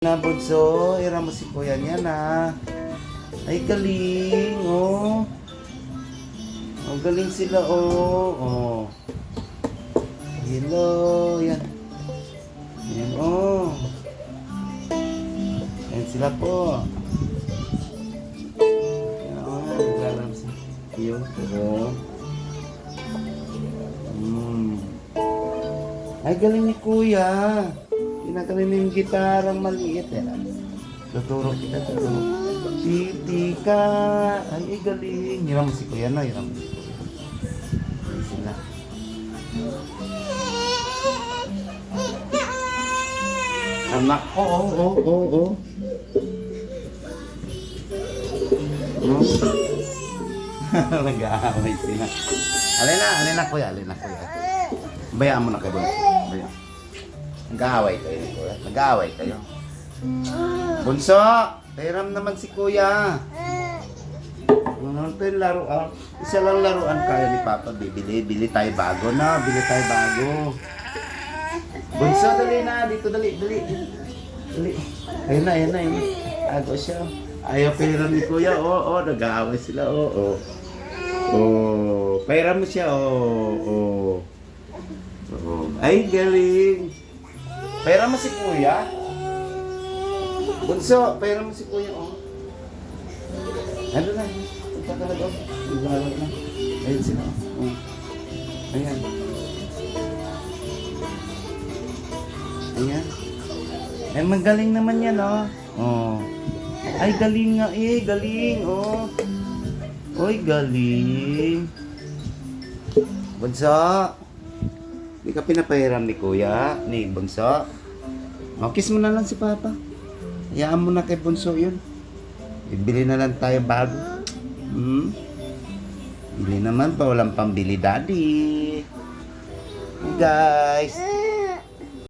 Na bunso, ira mo si kuya niya na. Ay galing, oh. Oh, galing sila, oh. Oh. Hello, yan. Yan, oh. Yan sila po. Yan, oh, naglalam si Kuya, oh. Ay galing ni kuya. Kinakalim yung gitarang maliit eh. Tuturo kita, tuturo. Titi ka. Ay, galing. Hiram mo si kuya na, hiram mo si kuya. Ay, sila. Anak ko, oh. Nag-aaway sila. Alin na kuya. Bayaan mo na kayo. Bayaan. Nag-aaway kayo, kuya. Nag-aaway kayo. Bunso! Hiram naman si kuya. Ano ito yung laruan? Isa lang laruan kaya ni Papa. Bili tayo bago na. Bili tayo bago. Bunso, dali na. Dito, dali. Ayun na. Tago siya. Ayaw pahiram ni kuya. Oo, nag-aaway sila. Oo. Pahiram mo siya. Oo. Ay, galing. Pera mo si kuya. Bunso, pera mo si kuya, oh. Ano na? Punta ka na doon. Naglalaro na. Ayun sila, oh. Ayan. Ay, magaling naman yan, oh. Oh. Ay, galing nga, galing, oh. Oy, galing. Bunso. Hindi ka pinapahiram ni kuya, ni Bunso. O, kiss mo na lang si Papa. Hayaan mo na kay Bunso yun. Ibili na lang tayo bago. Bili naman pa, walang pambili daddy. Hey guys.